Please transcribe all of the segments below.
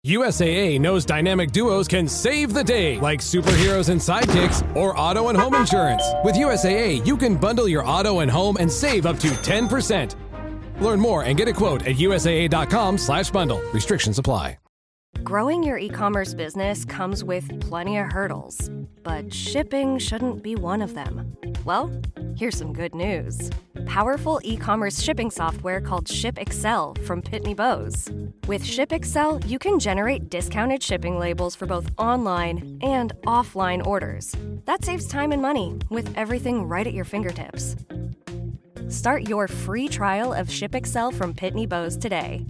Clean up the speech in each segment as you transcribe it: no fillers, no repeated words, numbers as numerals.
USAA knows dynamic duos can save the day, like superheroes and sidekicks or auto and home insurance. With USAA, you can bundle your auto and home and save up to 10%. Learn more and get a quote at USAA.com/bundle. Restrictions apply. Growing your e-commerce business comes with plenty of hurdles, but shipping shouldn't be one of them. Well, here's some good news. Powerful e-commerce shipping software called ShipExcel from Pitney Bowes. With ShipExcel, you can generate discounted shipping labels for both online and offline orders. That saves time and money with everything right at your fingertips. Start your free trial of ShipExcel from Pitney Bowes today.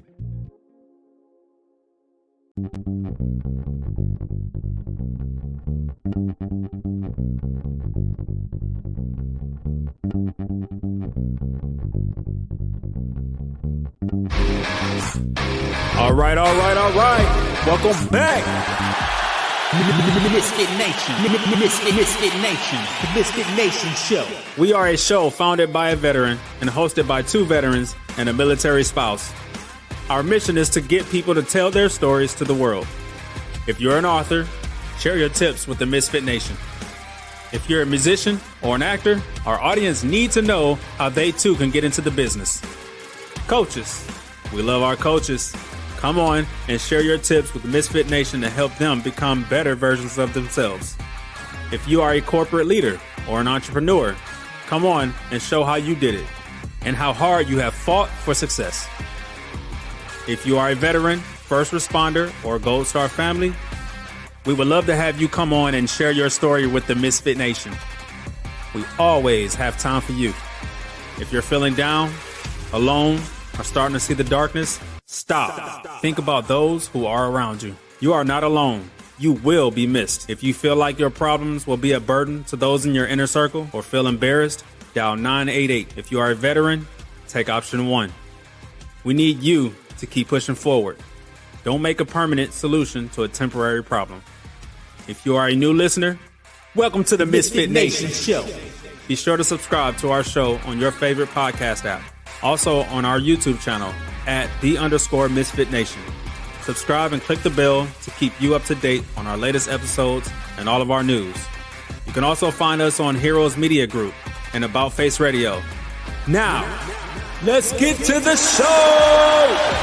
All right. Welcome back. Misfit Nation. The Misfit Nation Show. We are a show founded by a veteran and hosted by two veterans and a military spouse. Our mission is to get people to tell their stories to the world. If you're an author, share your tips with the Misfit Nation. If you're a musician or an actor, our audience need to know how they too can get into the business. Coaches, we love our coaches. Come on and share your tips with the Misfit Nation to help them become better versions of themselves. If you are a corporate leader or an entrepreneur, come on and show how you did it and how hard you have fought for success. If you are a veteran, first responder, or Gold Star family, we would love to have you come on and share your story with the Misfit Nation. We always have time for you. If you're feeling down, alone, or starting to see the darkness, stop. Think about those who are around you. You are not alone. You will be missed. If you feel like your problems will be a burden to those in your inner circle or feel embarrassed, dial 988. If you are a veteran, take option 1. We need you to keep pushing forward. Don't make a permanent solution to a temporary problem. If you are a new listener, welcome to the Misfit Nation Show. Be sure to subscribe to our show on your favorite podcast app. Also on our YouTube channel at @the_Misfit Nation. Subscribe and click the bell to keep you up to date on our latest episodes and all of our news. You can also find us on Heroes Media Group and About Face Radio. Now, let's get to the show!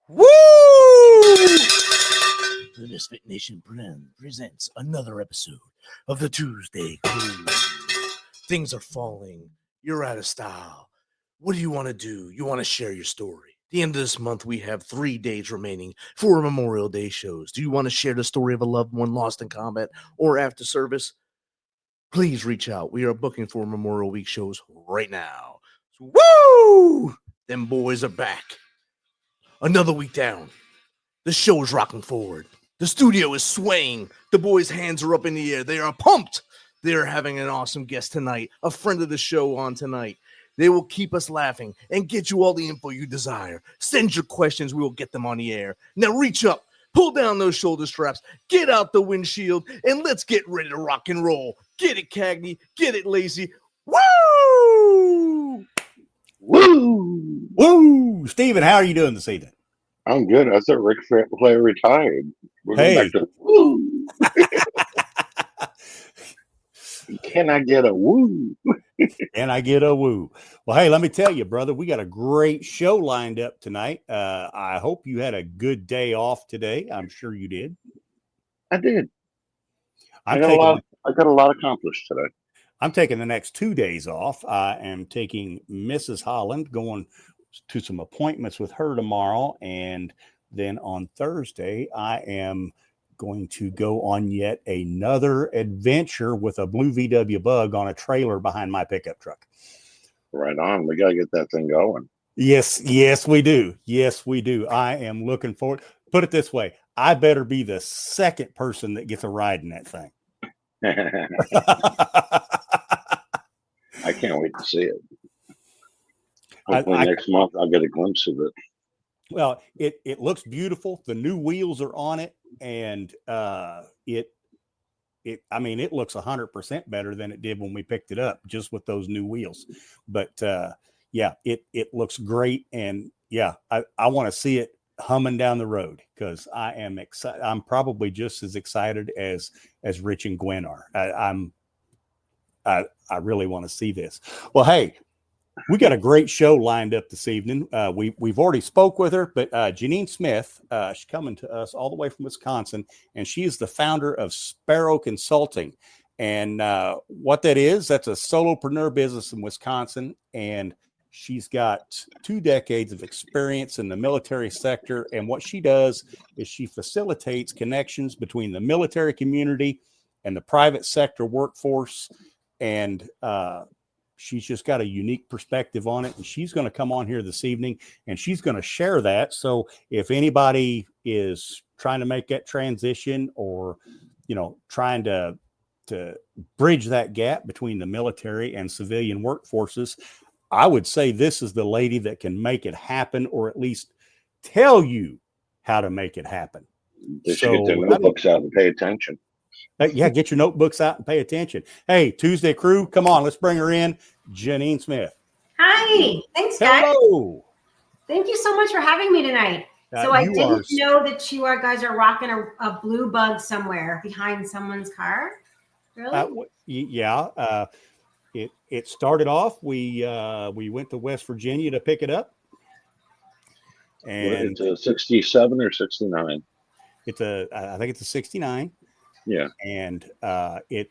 Woo! The Misfit Nation presents another episode of the ToosDay Crue. Things are falling. You're out of style. What do you want to do? You want to share your story. At the end of this month, we have 3 days remaining for Memorial Day shows. Do you want to share the story of a loved one lost in combat or after service? Please reach out. We are booking for Memorial Week shows right now. So, woo! Them boys are back. Another week down. The show is rocking forward. The studio is swaying. The boys' hands are up in the air. They are pumped. They are having an awesome guest tonight, a friend of the show on tonight. They will keep us laughing and get you all the info you desire. Send your questions. We will get them on the air. Now reach up, pull down those shoulder straps, get out the windshield, and let's get ready to rock and roll. Get it, Cagney. Get it, Lacey. Woo! Woo! Woo! Steven, how are you doing this evening? I'm good. I thought Ric Flair retired. We're Hey. going back to woo. Can I get a woo? Can I get a woo? Well, hey, let me tell you, brother, we got a great show lined up tonight. I hope you had a good day off today. I'm sure you did. I did. I got a lot accomplished today. I'm taking the next 2 days off. I am taking Mrs. Holland, going to some appointments with her tomorrow. And then on Thursday, I am going to go on yet another adventure with a blue VW Bug on a trailer behind my pickup truck. Right on. We got to get that thing going. Yes, we do. Yes, we do. I am looking forward. Put it this way. I better be the second person that gets a ride in that thing. I can't wait to see it. Hopefully next month I'll get a glimpse of it. Well, it looks beautiful. The new wheels are on it. and it looks 100% better than it did when we picked it up, just with those new wheels. But it looks great, and I want to see it humming down the road, because I am excited. I'm probably just as excited as Rich and Gwen are. I really want to see this. Well, hey, we got a great show lined up this evening. We've already spoke with her, but Janine Smith, she's coming to us all the way from Wisconsin, and she is the founder of Sparrow Consulting. And what that is, that's a solopreneur business in Wisconsin, and she's got 2 decades of experience in the military sector. And what she does is she facilitates connections between the military community and the private sector workforce. And she's just got a unique perspective on it. And she's going to come on here this evening, and she's going to share that. So if anybody is trying to make that transition, or, trying to bridge that gap between the military and civilian workforces, I would say this is the lady that can make it happen, or at least tell you how to make it happen. They should get their notebooks out and pay attention. Get your notebooks out and pay attention. Hey, ToosDay Crue, come on, let's bring her in. Janine Smith. Hi. Thanks, guys. Hello. Thank you so much for having me tonight. So I didn't know that you guys are rocking a blue bug somewhere behind someone's car. Really? It started off. We went to West Virginia to pick it up, and it's a 67 or 69. I think it's a 69. Yeah, and it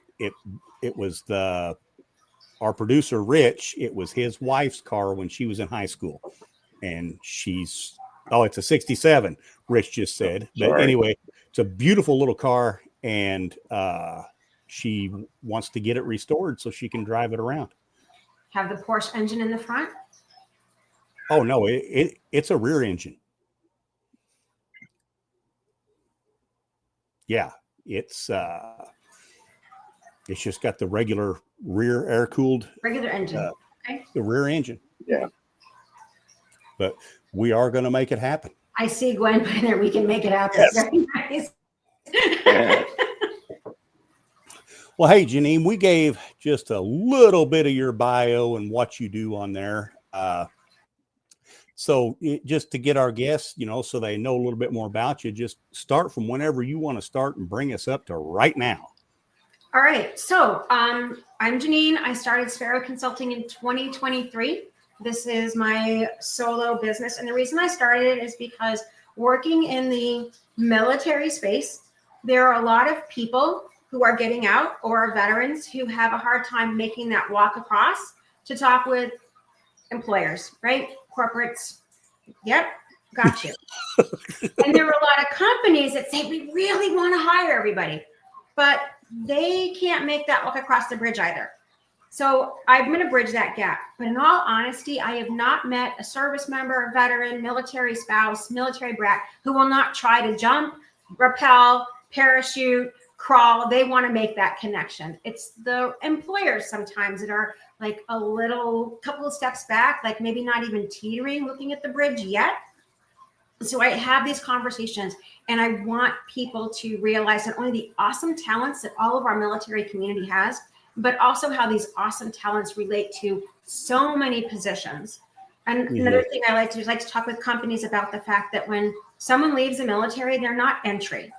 was our producer Rich. It was his wife's car when she was in high school, and it's a 67. Rich just said, but anyway, it's a beautiful little car, and she wants to get it restored so she can drive it around. Have the Porsche engine in the front? Oh no, it's a rear engine. Yeah, it's just got the regular rear air cooled regular engine. Okay. The rear engine. Yeah. But we are going to make it happen. I see Gwen by there. We can make it happen. Yes. Very nice. Yeah. Well, hey, Janine, we gave just a little bit of your bio and what you do on there. So just to get our guests, so they know a little bit more about you, just start from whenever you want to start and bring us up to right now. All right. So I'm Janine. I started Sparrow Consulting in 2023. This is my solo business. And the reason I started it is because working in the military space, there are a lot of people who are getting out, or veterans who have a hard time making that walk across to talk with employers, right? Corporates. Yep, got you. And there are a lot of companies that say, we really want to hire everybody, but they can't make that walk across the bridge either. So I'm going to bridge that gap. But in all honesty, I have not met a service member, a veteran, military spouse, military brat who will not try to jump, rappel, parachute, crawl. They want to make that connection. It's the employers sometimes that are like a couple of steps back, like maybe not even teetering, looking at the bridge yet. So I have these conversations, and I want people to realize not only the awesome talents that all of our military community has, but also how these awesome talents relate to so many positions. And another thing I like to do is talk with companies about the fact that when someone leaves the military, they're not entry.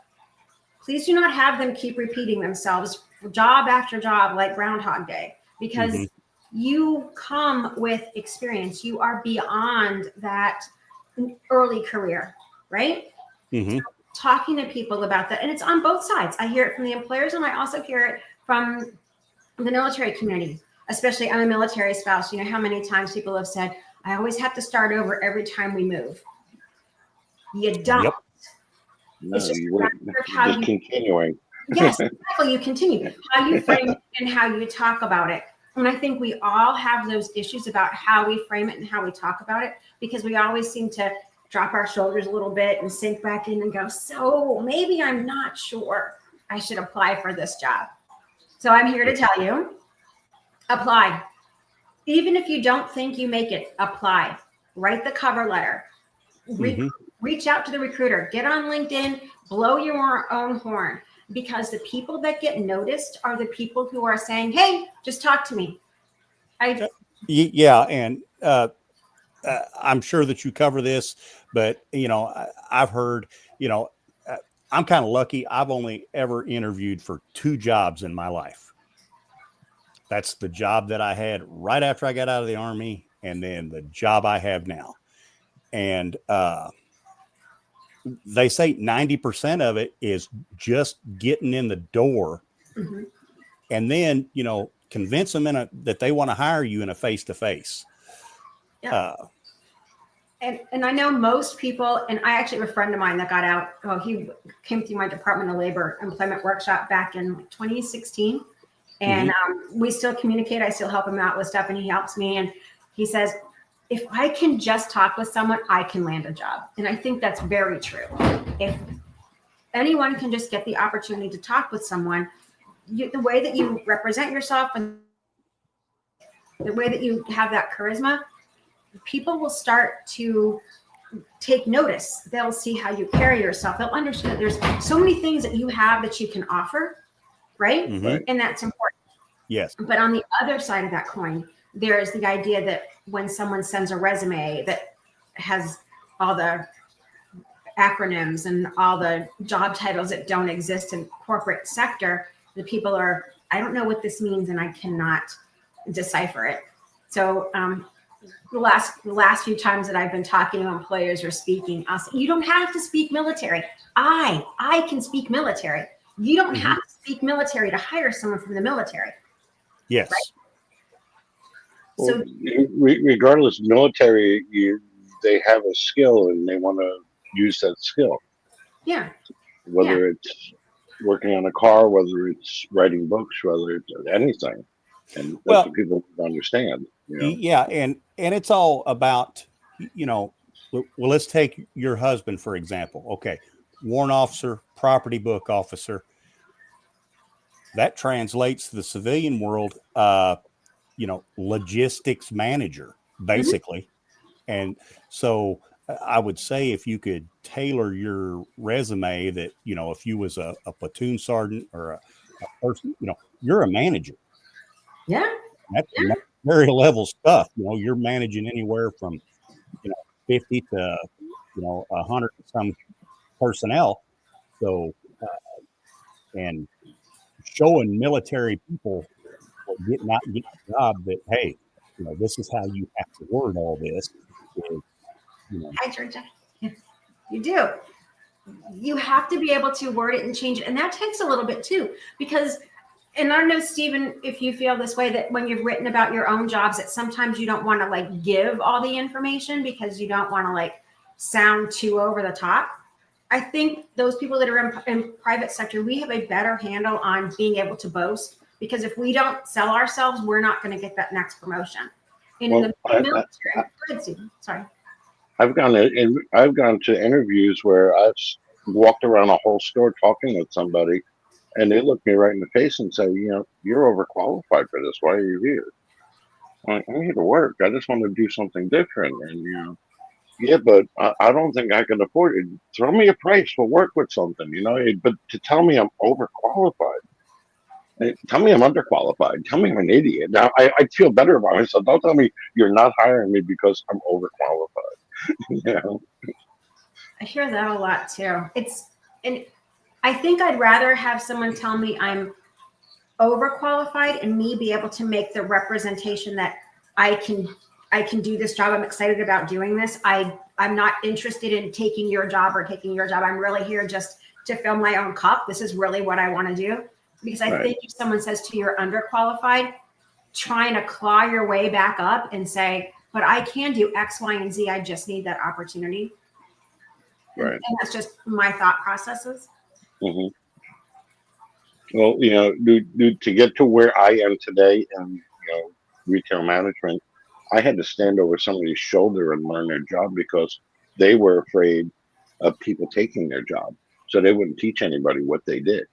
Please do not have them keep repeating themselves job after job like Groundhog Day, because you come with experience. You are beyond that early career, right? So talking to people about that, and it's on both sides. I hear it from the employers, and I also hear it from the military community, especially I'm a military spouse. You know how many times people have said, I always have to start over every time we move. You don't. Yep. No, it's just continuing. Yes, exactly. You continue how you frame it and how you talk about it. And I think we all have those issues about how we frame it and how we talk about it, because we always seem to drop our shoulders a little bit and sink back in and go, so maybe I'm not sure I should apply for this job. So I'm here to tell you, apply. Even if you don't think you make it, apply. Write the cover letter. reach out to the recruiter, get on LinkedIn, blow your own horn, because the people that get noticed are the people who are saying, hey, just talk to me. Yeah. And I'm sure that you cover this, but, I've heard, I'm kind of lucky. I've only ever interviewed for 2 jobs in my life. That's the job that I had right after I got out of the Army, and then the job I have now. And they say 90% of it is just getting in the door, Mm-hmm. and then, convince them that they want to hire you in a face-to-face. Yeah. And I know most people, and I actually have a friend of mine that got out. Oh, he came through my Department of Labor employment workshop back in 2016. And we still communicate. I still help him out with stuff, and he helps me. And he says, if I can just talk with someone, I can land a job. And I think that's very true. If anyone can just get the opportunity to talk with someone, the way that you represent yourself and the way that you have that charisma, people will start to take notice. They'll see how you carry yourself. They'll understand that there's so many things that you have that you can offer, right? Mm-hmm. And that's important. Yes. But on the other side of that coin, there is the idea that when someone sends a resume that has all the acronyms and all the job titles that don't exist in corporate sector, the people are, I don't know what this means, and I cannot decipher it. So the last few times that I've been talking to employers or speaking, I'll say, you don't have to speak military. I can speak military. You don't have to speak military to hire someone from the military. Yes. Right? Well, So regardless of military, they have a skill and they want to use that skill. yeah. Whether it's working on a car, whether it's writing books, whether it's anything. And that's what people need to understand. Yeah. And it's all about, well, let's take your husband, for example. Okay. Warrant officer, property book officer. That translates to the civilian world, logistics manager, basically. And so I would say if you could tailor your resume that, if you was a platoon sergeant or a person, you're a manager. Yeah. That's very level stuff. You're managing anywhere from, 50 to, 100 some personnel. So, and showing military people getting a job that, hey, this is how you have to word all this. Hi, Georgia. Yeah, you do. You have to be able to word it and change it. And that takes a little bit too, because, and I don't know, Stephen, if you feel this way, that when you've written about your own jobs, that sometimes you don't want to give all the information because you don't want to sound too over the top. I think those people that are in private sector, we have a better handle on being able to boast, because if we don't sell ourselves, we're not going to get that next promotion. And in the military, go ahead, Stephen. Sorry. I've gone to interviews where I've walked around a whole store talking with somebody, and they look me right in the face and say, you're overqualified for this. Why are you here? I'm here to work. I just want to do something different. And, yeah, but I don't think I can afford it. Throw me a price. We'll work with something, but to tell me I'm overqualified, tell me I'm underqualified. Tell me I'm an idiot. Now, I feel better about myself. Don't tell me you're not hiring me because I'm overqualified. I hear that a lot too. And I think I'd rather have someone tell me I'm overqualified and me be able to make the representation that I can do this job. I'm excited about doing this. I'm not interested in taking your job or taking your job. I'm really here just to fill my own cup. This is really what I want to do. Because I think if someone says to you, you're underqualified, trying to claw your way back up and say, but I can do X, Y, and Z. I just need that opportunity. Right. And that's just my thought processes. Mm-hmm. Well, to get to where I am today in, retail management, I had to stand over somebody's shoulder and learn their job because they were afraid of people taking their job. So they wouldn't teach anybody what they did.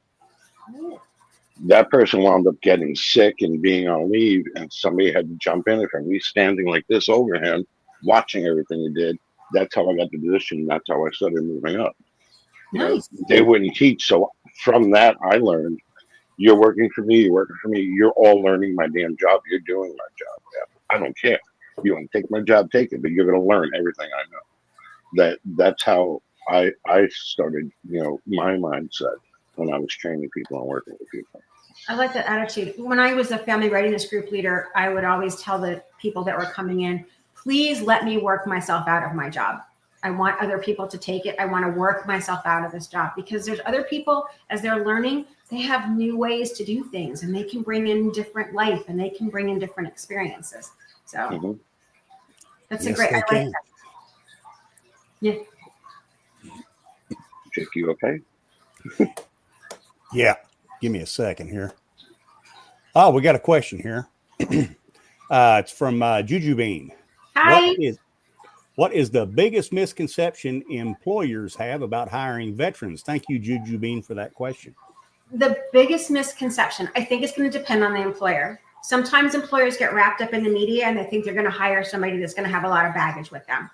That person wound up getting sick and being on leave, and somebody had to jump in. And from me standing like this over him, watching everything he did, that's how I got the position. That's how I started moving up. You know, Nice. they wouldn't teach. So from that, I learned, you're working for me, you're working for me. You're all learning my damn job. You're doing my job. Yeah. I don't care. You want to take my job, take it, but you're going to learn everything I know. That's how I started, you know, my mindset when I was training people and working with people. I like that attitude. When I was a family readiness group leader, I would always tell the people that were coming in, please let me work myself out of my job. I want other people to take it. I want to work myself out of this job, because there's other people, as they're learning, they have new ways to do things, and they can bring in different life, and they can bring in different experiences. So that's a great, I like that. Yeah. Jake, you okay? Yeah. Give me a second here. Oh, we got a question here. It's from Juju Bean. Hi. What is the biggest misconception employers have about hiring veterans? Thank you, Juju Bean, for that question. The biggest misconception, I think it's going to depend on the employer. Sometimes employers get wrapped up in the media and they think they're going to hire somebody that's going to have a lot of baggage with them.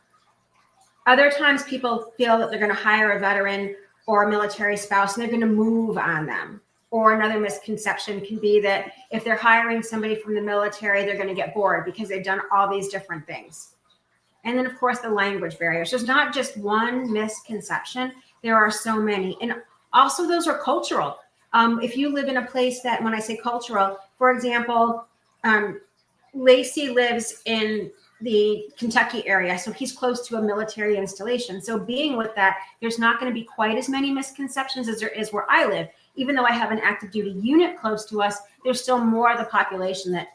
Other times people feel that they're going to hire a veteran or a military spouse and they're going to move on them. Or another misconception can be that if they're hiring somebody from the military, they're going to get bored because they've done all these different things. And then, of course, the language barriers. There's not just one misconception. There are so many. And also those are cultural. If you live in a place that, when I say cultural, for example, Lacey lives in the Kentucky area, so he's close to a military installation. So being with that, there's not going to be quite as many misconceptions as there is where I live. Even though I have an active duty unit close to us, there's still more of the population that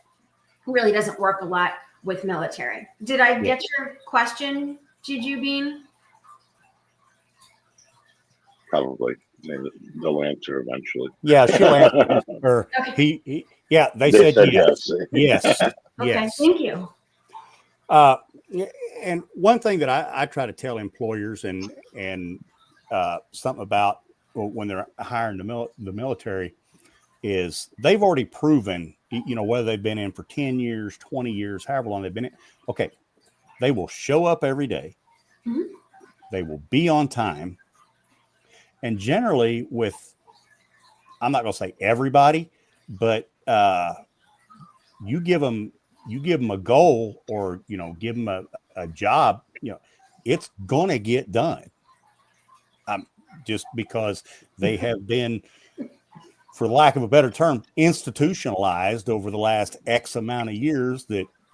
really doesn't work a lot with military. Did I get your question, Juju Bean? Probably. Maybe they'll answer eventually. Yeah, she'll answer. Or Okay. they said yes. Yes. Yes. Okay, Yes. thank you. And one thing that I try to tell employers and something about when they're hiring the military is they've already proven, you know, whether they've been in for 10 years, 20 years, however long they've been in. Okay. They will show up every day. Mm-hmm. They will be on time. And generally I'm not going to say everybody, but you give them a goal or, you know, give them a job, you know, it's going to get done. Just because they have been, for lack of a better term, institutionalized over the last X amount of years,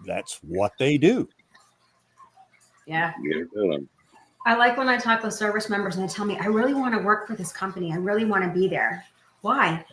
that's what they do. Yeah. Yeah. I like when I talk with service members and they tell me, I really want to work for this company. I really want to be there. Why?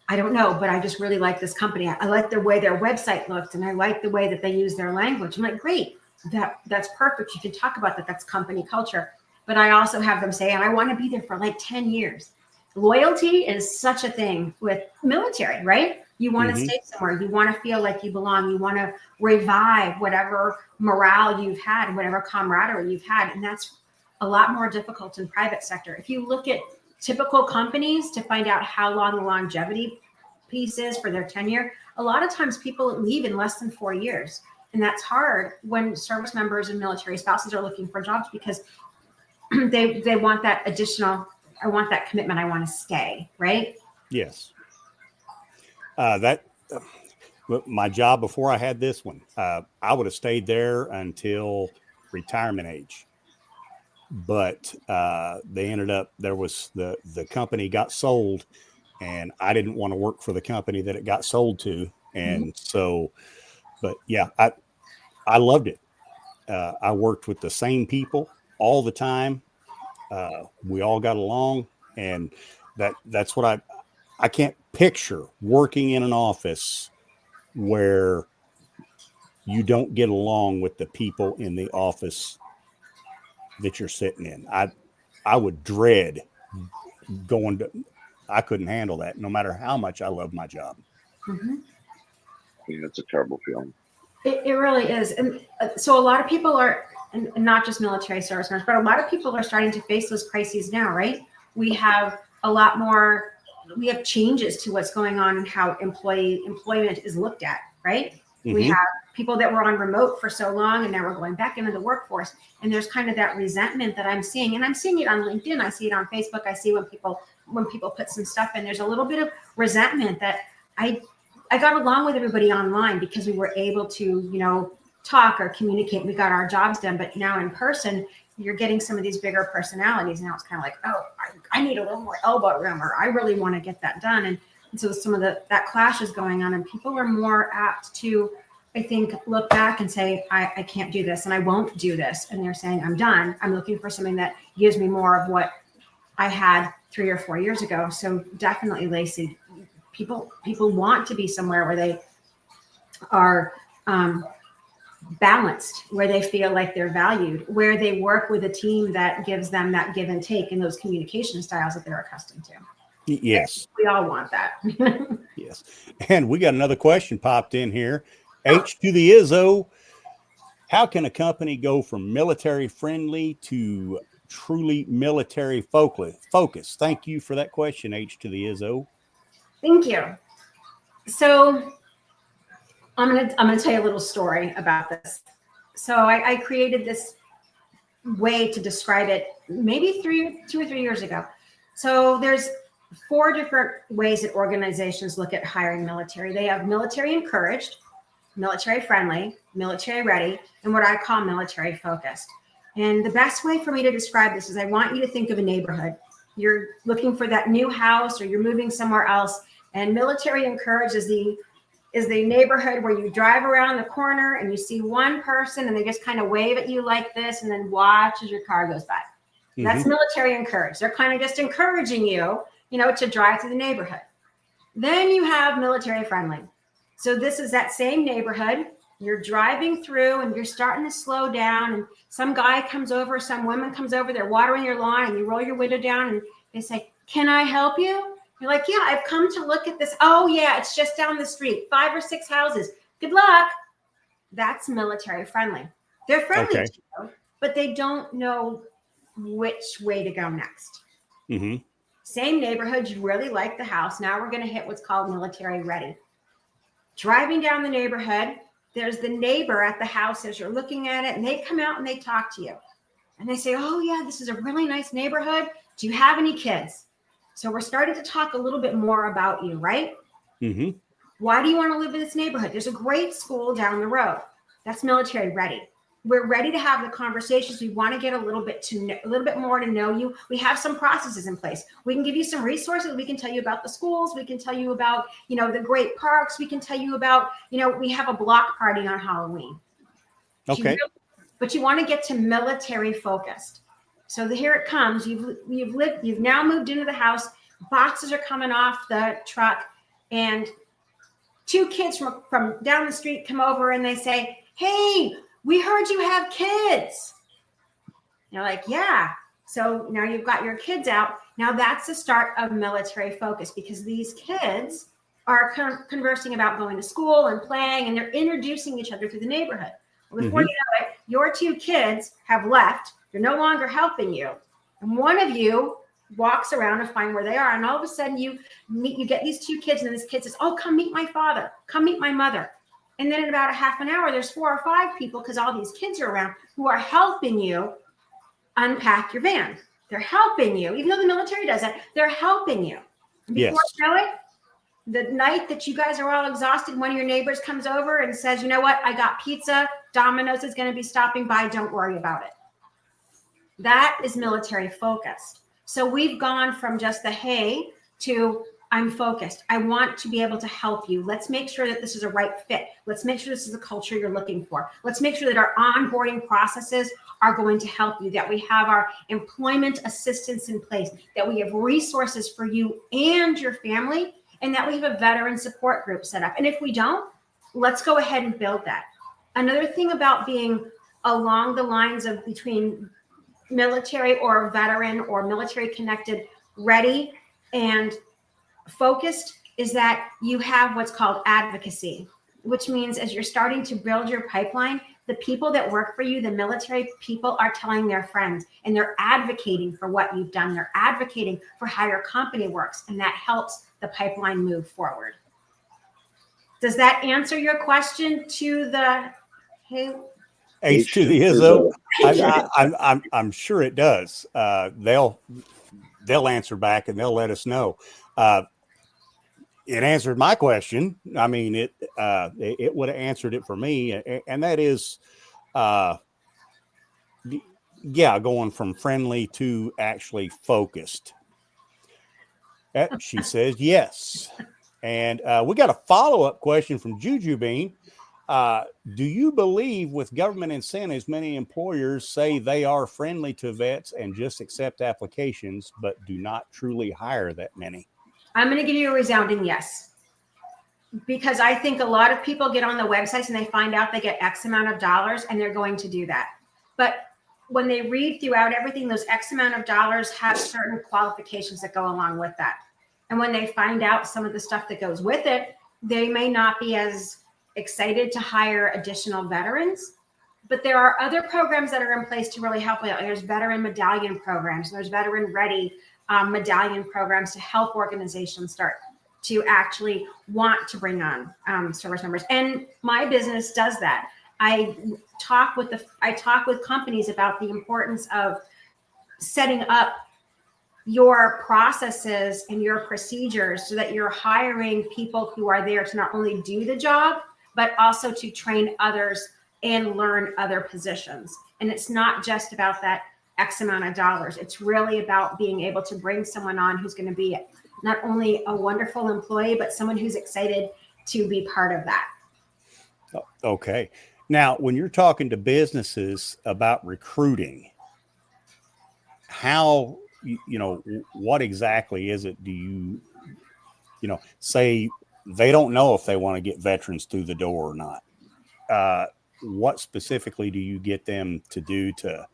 I don't know, but I just really like this company. I like the way their website looked, and I like the way that they use their language. I'm like, great, that's perfect. You can talk about that. That's company culture. But I also have them say, and I want to be there for like 10 years. Loyalty is such a thing with military, right? You want to stay somewhere. You want to feel like you belong. You want to revive whatever morale you've had, whatever camaraderie you've had. And that's a lot more difficult in private sector. If you look at typical companies to find out how long the longevity piece is for their tenure, a lot of times people leave in less than 4 years. And that's hard when service members and military spouses are looking for jobs, because they want that additional, I want that commitment. I want to stay, right? Yes. My job before I had this one, I would have stayed there until retirement age. But they ended up, the company got sold, and I didn't want to work for the company that it got sold to. And so, but yeah, I loved it. I worked with the same people all the time. We all got along, and that's what I can't picture working in an office where you don't get along with the people in the office that you're sitting in. I would dread going to, I couldn't handle that no matter how much I love my job. Mm-hmm. Yeah, it's a terrible feeling. It really is. And so a lot of people are, and not just military service members, but a lot of people are starting to face those crises now, right? We have a lot more, we have changes to what's going on and how employment is looked at, right? We have people that were on remote for so long, and now we're going back into the workforce. And there's kind of that resentment that I'm seeing, and I'm seeing it on LinkedIn. I see it on Facebook. I see when people put some stuff in, there's a little bit of resentment that I got along with everybody online because we were able to, talk or communicate. We got our jobs done, but now in person, you're getting some of these bigger personalities. Now it's kind of like, oh, I need a little more elbow room, or I really want to get that done. And so some of that clash is going on, and people are more apt to, I think, look back and say, I can't do this and I won't do this. And they're saying, I'm done. I'm looking for something that gives me more of what I had 3 or 4 years ago. So definitely, Lacey, people want to be somewhere where they are balanced, where they feel like they're valued, where they work with a team that gives them that give and take and those communication styles that they're accustomed to. Yes. We all want that. Yes. And we got another question popped in here. H to the Izzo. How can a company go from military friendly to truly military focused? Thank you for that question, H to the Izzo. Thank you. So I'm gonna tell you a little story about this. So I created this way to describe it maybe 2 or 3 years ago. So there's 4 different ways that organizations look at hiring military. They have military encouraged, military friendly, military ready, and what I call military focused. And the best way for me to describe this is I want you to think of a neighborhood. You're looking for that new house or you're moving somewhere else, and military encouraged is the neighborhood where you drive around the corner and you see one person and they just kind of wave at you like this and then watch as your car goes by. Mm-hmm. That's military encouraged. They're kind of just encouraging you, to drive through the neighborhood. Then you have military friendly. So this is that same neighborhood. You're driving through and you're starting to slow down, and some guy comes over, some woman comes over, they're watering your lawn, and you roll your window down and they say, "Can I help you?" You're like, "Yeah, I've come to look at this." "Oh yeah, it's just down the street, 5 or 6 houses. Good luck." That's military friendly. They're friendly to you, but they don't know which way to go next. Mm-hmm. Same neighborhood, you really like the house. Now we're going to hit what's called military ready. Driving down the neighborhood, there's the neighbor at the house as you're looking at it, and they come out and they talk to you. And they say, "Oh yeah, this is a really nice neighborhood. Do you have any kids?" So we're starting to talk a little bit more about you, right? Mm-hmm. Why do you want to live in this neighborhood? There's a great school down the road. That's military ready. We're ready to have the conversations. We want to get a little bit more to know you. We have some processes in place. We can give you some resources. We can tell you about the schools. We can tell you about, the great parks. We can tell you about, we have a block party on Halloween. Okay. But you want to get to military focused. So here it comes. You've now moved into the house. Boxes are coming off the truck, and 2 kids from down the street come over and they say, "Hey, we heard you have kids." You're like, "Yeah." So now you've got your kids out. Now that's the start of military focus, because these kids are conversing about going to school and playing, and they're introducing each other through the neighborhood. Well, before you know it, your 2 kids have left. They're no longer helping you. And one of you walks around to find where they are. And all of a sudden you get these 2 kids, and then this kid says, "Oh, come meet my father. Come meet my mother." And then in about a half an hour, there's 4 or 5 people, because all these kids are around, who are helping you unpack your van. They're helping you. Even though the military does that, they're helping you. And before you know it, the night that you guys are all exhausted, one of your neighbors comes over and says, "You know what? I got pizza. Domino's is going to be stopping by. Don't worry about it." That is military focused. So we've gone from just the hey to I'm focused. I want to be able to help you. Let's make sure that this is a right fit. Let's make sure this is the culture you're looking for. Let's make sure that our onboarding processes are going to help you, that we have our employment assistance in place, that we have resources for you and your family, and that we have a veteran support group set up. And if we don't, let's go ahead and build that. Another thing about being along the lines of between military or veteran or military connected, ready and focused, is that you have what's called advocacy, which means as you're starting to build your pipeline, the people that work for you, the military people, are telling their friends, and they're advocating for what you've done. They're advocating for how your company works, and that helps the pipeline move forward. Does that answer your question to the H to the Izzo? I'm sure it does. They'll answer back and they'll let us know. It answered my question. I mean, it would have answered it for me, and that is, going from friendly to actually focused. She says yes. And we got a follow-up question from Juju Bean. Do you believe with government incentives, many employers say they are friendly to vets and just accept applications, but do not truly hire that many? I'm going to give you a resounding yes. Because I think a lot of people get on the websites and they find out they get X amount of dollars and they're going to do that. But when they read throughout everything, those X amount of dollars have certain qualifications that go along with that. And when they find out some of the stuff that goes with it, they may not be as excited to hire additional veterans. But there are other programs that are in place to really help. There's veteran medallion programs. There's veteran ready medallion programs to help organizations start to actually want to bring on service members. And my business does that. I talk with companies about the importance of setting up your processes and your procedures so that you're hiring people who are there to not only do the job, but also to train others and learn other positions. And it's not just about that X amount of dollars. It's really about being able to bring someone on who's going to be not only a wonderful employee, but someone who's excited to be part of that. Okay. Now, when you're talking to businesses about recruiting, how, what exactly is it? Do you say they don't know if they want to get veterans through the door or not? What specifically do you get them to do to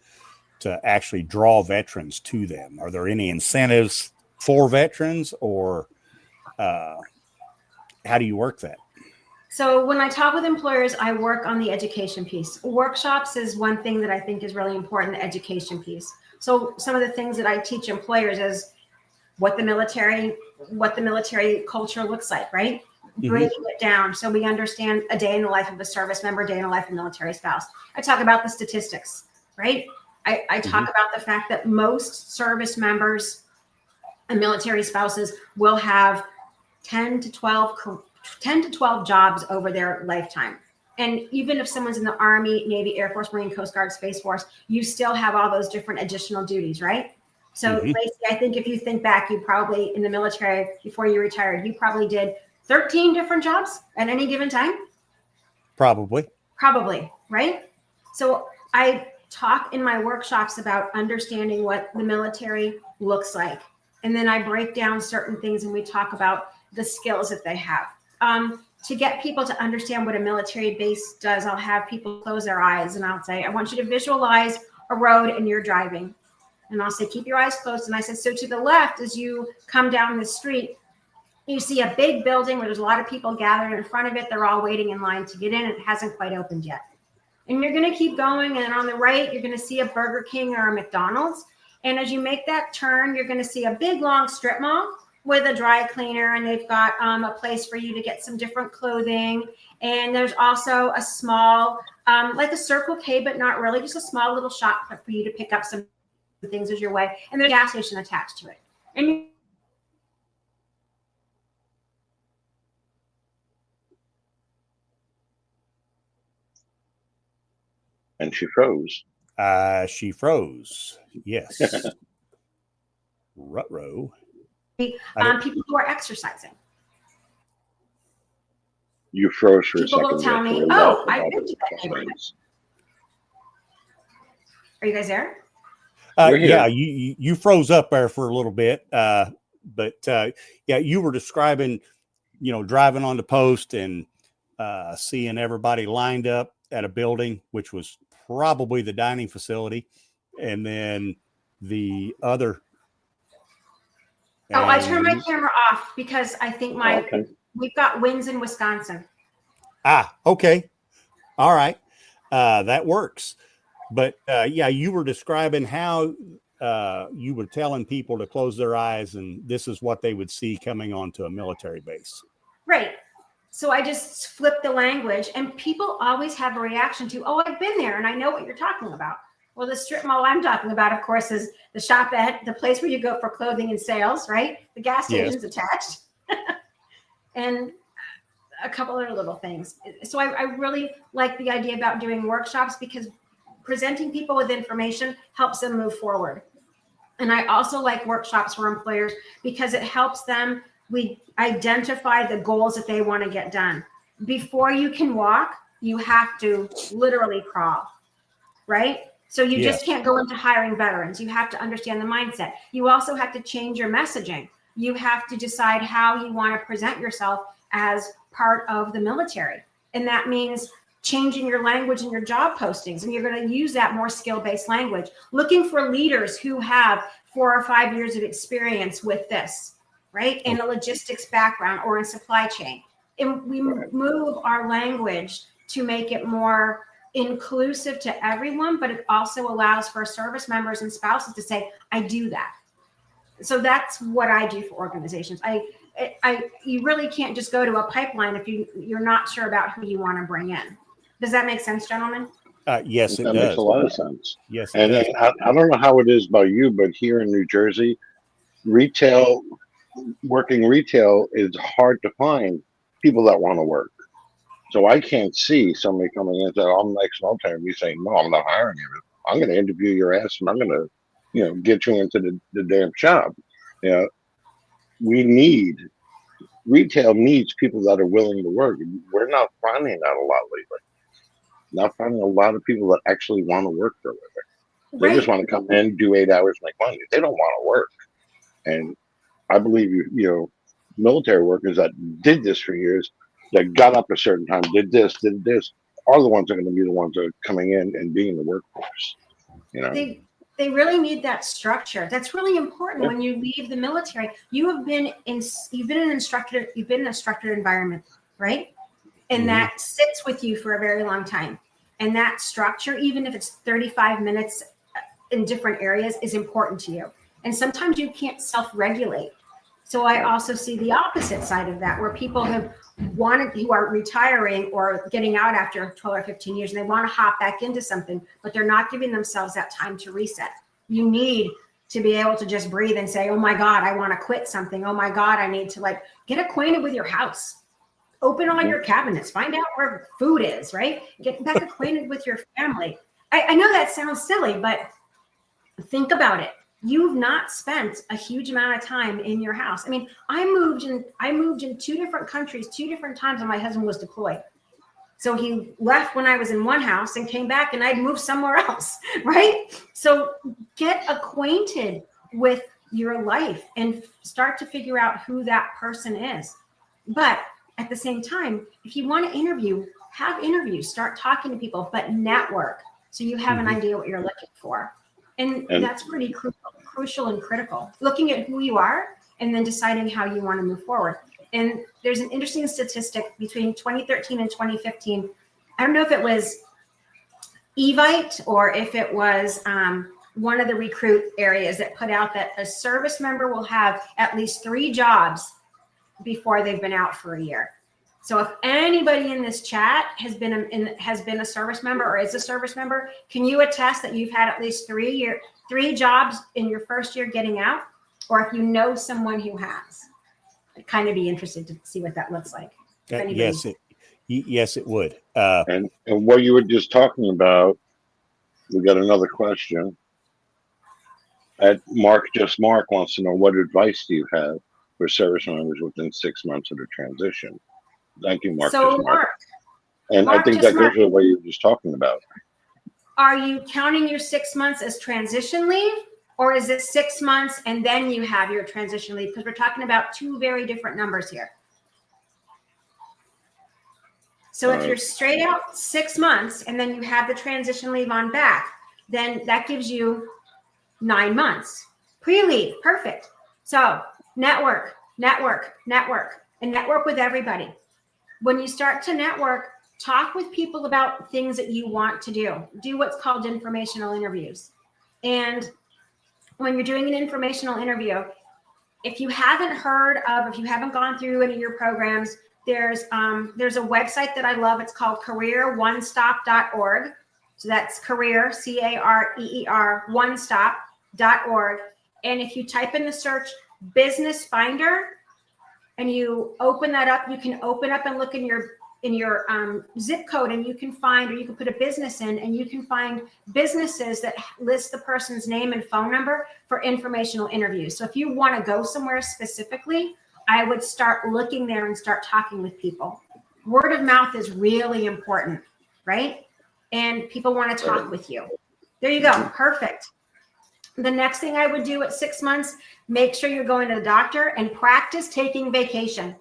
actually draw veterans to them? Are there any incentives for veterans, or how do you work that? So when I talk with employers, I work on the education piece. Workshops is one thing that I think is really important, the education piece. So some of the things that I teach employers is what the military culture looks like, right? Mm-hmm. Breaking it down so we understand a day in the life of a service member, day in the life of a military spouse. I talk about the statistics, right? I talk about the fact that most service members and military spouses will have 10 to 12 jobs over their lifetime. And even if someone's in the Army, Navy, Air Force, Marine, Coast Guard, Space Force, you still have all those different additional duties, right? So Lacey, I think if you think back, you probably in the military, before you retired, you probably did 13 different jobs at any given time? Probably, right? So I talk in my workshops about understanding what the military looks like. And then I break down certain things and we talk about the skills that they have. To get people to understand what a military base does, I'll have people close their eyes and I'll say, I want you to visualize a road and you're driving. And I'll say, keep your eyes closed. And I said, so to the left, as you come down the street, you see a big building where there's a lot of people gathered in front of it. They're all waiting in line to get in. It hasn't quite opened yet. And you're going to keep going. And on the right, you're going to see a Burger King or a McDonald's. And as you make that turn, you're going to see a big, long strip mall with a dry cleaner. And they've got a place for you to get some different clothing. And there's also a small, like a Circle K, but not really, just a small little shop for you to pick up some things as your way. And there's a gas station attached to it. And she froze. She froze. Yes. Ruh-roh. People who are exercising. You froze for people a second. People will tell me, oh, I've been to that neighborhood. Are you guys there? Yeah, you froze up there for a little bit. But you were describing, driving on the post and seeing everybody lined up at a building, which was probably the dining facility. And then the other. I turned my camera off because I think we've got winds in Wisconsin. Okay. All right. That works. But you were describing how you were telling people to close their eyes and this is what they would see coming onto a military base. Right. So I just flip the language, and people always have a reaction to, oh, I've been there and I know what you're talking about. Well, the strip mall I'm talking about, of course, is the shop at the place where you go for clothing and sales, right? The gas station's attached. And a couple other little things. So I really like the idea about doing workshops, because presenting people with information helps them move forward. And I also like workshops for employers because it helps them, we identify the goals that they want to get done. Before you can walk, you have to literally crawl, right? So you just can't go into hiring veterans. You have to understand the mindset. You also have to change your messaging. You have to decide how you want to present yourself as part of the military. And that means changing your language in your job postings. And you're going to use that more skill-based language, looking for leaders who have 4 or 5 years of experience with this, right? In a logistics background or in supply chain. And we move our language to make it more inclusive to everyone, but it also allows for service members and spouses to say, I do that. So that's what I do for organizations. You really can't just go to a pipeline if you're not sure about who you want to bring in. Does that make sense, gentlemen? Yes, it that does. makes a lot of sense. Yes, And it does. I don't know how it is by you, but here in New Jersey, working retail is hard to find people that want to work. So I can't see somebody coming in and saying, I'm next military, and me saying, no, I'm not hiring you. I'm going to interview your ass, and I'm going to, get you into the damn shop. Retail needs people that are willing to work. We're not finding that a lot lately. Not finding a lot of people that actually want to work for a living. They just want to come in, do 8 hours, make money. They don't want to work. And I believe military workers that did this for years, that got up a certain time, did this, are the ones that are going to be the ones that are coming in and being in the workforce. They really need that structure. That's really important when you leave the military. You've been in an instructor environment, right? And that sits with you for a very long time. And that structure, even if it's 35 minutes in different areas, is important to you. And sometimes you can't self-regulate. So I also see the opposite side of that, where people who are retiring or getting out after 12 or 15 years, and they want to hop back into something, but they're not giving themselves that time to reset. You need to be able to just breathe and say, oh my God, I want to quit something. Oh my God, I need to get acquainted with your house. Open all your cabinets, find out where food is, right? Get back acquainted with your family. I know that sounds silly, but think about it. You've not spent a huge amount of time in your house. I mean, I moved in 2 different countries, 2 different times when my husband was deployed. So he left when I was in one house and came back, and I'd moved somewhere else, right? So get acquainted with your life and start to figure out who that person is. But at the same time, if you want to interview, have interviews, start talking to people, but network so you have an idea what you're looking for. And that's pretty crucial and critical. Looking at who you are and then deciding how you want to move forward. And there's an interesting statistic between 2013 and 2015. I don't know if it was Evite or if it was one of the recruit areas that put out that a service member will have at least 3 jobs before they've been out for a year. So if anybody in this chat has been a service member or is a service member, can you attest that you've had at least 3 jobs in your first year getting out? Or if you know someone who has, I'd kind of be interested to see what that looks like. Yes, it would. And what you were just talking about, we got another question. Mark wants to know, what advice do you have for service members within 6 months of the transition? Thank you, Mark. So Mark, and I think that goes to what you were just talking about. Are you counting your 6 months as transition leave, or is it 6 months and then you have your transition leave? Because we're talking about 2 very different numbers here. So if you're straight out 6 months and then you have the transition leave on back, then that gives you 9 months. Pre-leave, perfect. So network, and network with everybody. When you start to network, talk with people about things that you want to do. Do what's called informational interviews. And when you're doing an informational interview, if you haven't gone through any of your programs, there's a website that I love. It's called careeronestop.org. So that's career, CAREER, onestop.org. And if you type in the search business finder and you open that up, you can open up and look in your zip code, and you can find, or you can put a business in, and you can find businesses that list the person's name and phone number for informational interviews. So if you want to go somewhere specifically, I would start looking there and start talking with people. Word of mouth is really important, right? And people want to talk with you. There you go. Perfect. The next thing I would do at 6 months, make sure you're going to the doctor and practice taking vacation.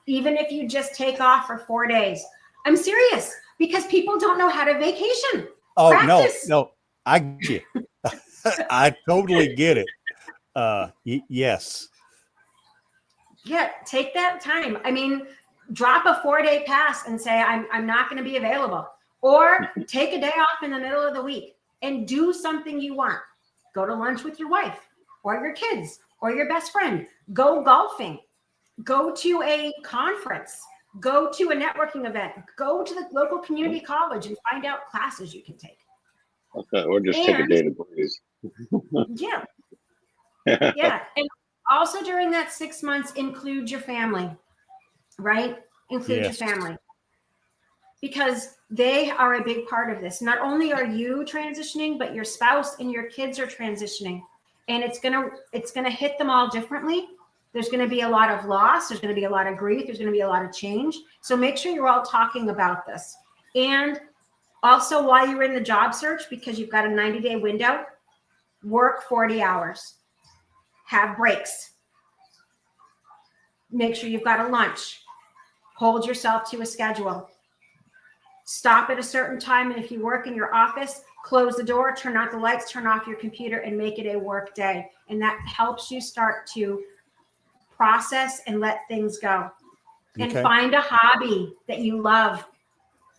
Even if you just take off for 4 days. I'm serious, because people don't know how to vacation. Oh, Practice. no, I get you. I totally get it. Yes. Yeah, take that time. I mean, drop a 4-day pass and say, I'm not going to be available. Or take a day off in the middle of the week and do something you want. Go to lunch with your wife or your kids or your best friend. Go golfing. Go to a conference, go to a networking event, go to the local community college and find out classes you can take. Okay, or just take a day to breathe. Yeah. Yeah. And also during that 6 months, include your family, right? Include your family. Because they are a big part of this. Not only are you transitioning, but your spouse and your kids are transitioning. And it's gonna hit them all differently. There's going to be a lot of loss. There's going to be a lot of grief. There's going to be a lot of change. So make sure you're all talking about this. And also, while you're in the job search, because you've got a 90-day window, work 40 hours. Have breaks. Make sure you've got a lunch. Hold yourself to a schedule. Stop at a certain time. And if you work in your office, close the door, turn out the lights, turn off your computer, and make it a work day. And that helps you start to process and let things go. And find a hobby that you love.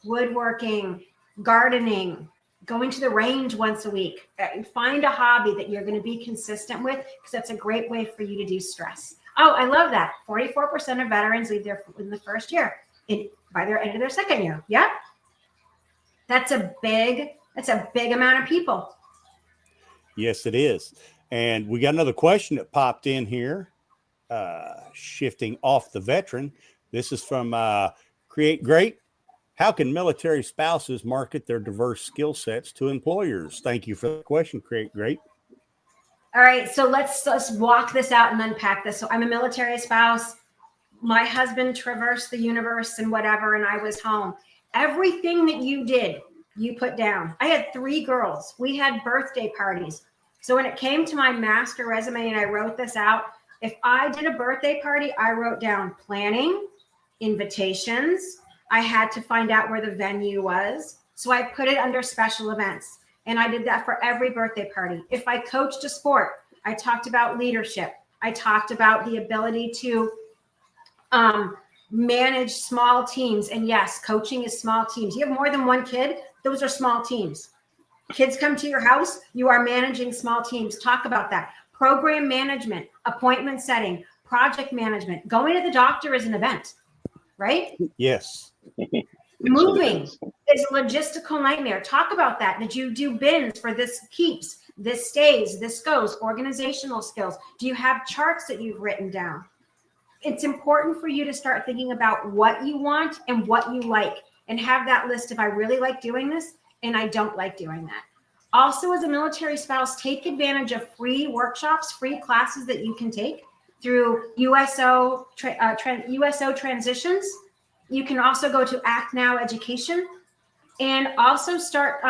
Woodworking, gardening, going to the range once a week. Find a hobby that you're going to be consistent with, because that's a great way for you to de-stress. Oh, I love that. 44% of veterans leave there in the first year, by their end of their second year. Yeah. That's a big amount of people. Yes, it is. And we got another question that popped in here. Shifting off the veteran. This is from Create Great. How can military spouses market their diverse skill sets to employers? Thank you for the question, Create Great. All right, so let's walk this out and unpack this. So I'm a military spouse. My husband traversed the universe and whatever, and I was home. Everything that you did, you put down. I had 3 girls. We had birthday parties. So when it came to my master resume and I wrote this out, if I did a birthday party, I wrote down planning, invitations. I had to find out where the venue was. So I put it under special events. And I did that for every birthday party. If I coached a sport, I talked about leadership. I talked about the ability to manage small teams. And yes, coaching is small teams. You have more than one kid, those are small teams. Kids come to your house, you are managing small teams. Talk about that. Program management, appointment setting, project management. Going to the doctor is an event, right? Yes. Moving is a logistical nightmare. Talk about that. Did you do bins for this keeps, this stays, this goes, organizational skills? Do you have charts that you've written down? It's important for you to start thinking about what you want and what you like, and have that list of I really like doing this and I don't like doing that. Also, as a military spouse, take advantage of free workshops, free classes that you can take through USO transitions. You can also go to Act Now Education, and also start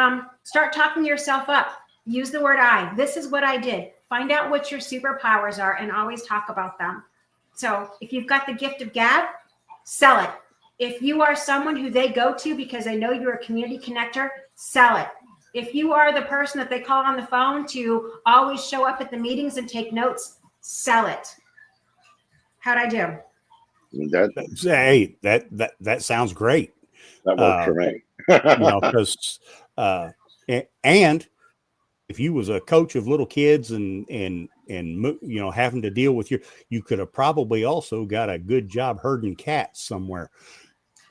talking yourself up. Use the word I. This is what I did. Find out what your superpowers are and always talk about them. So if you've got the gift of gab, sell it. If you are someone who they go to because they know you're a community connector, sell it. If you are the person that they call on the phone to always show up at the meetings and take notes, sell it. How'd I do? That sounds great. That worked for me. Because and if you was a coach of little kids and having to deal with you could have probably also got a good job herding cats somewhere.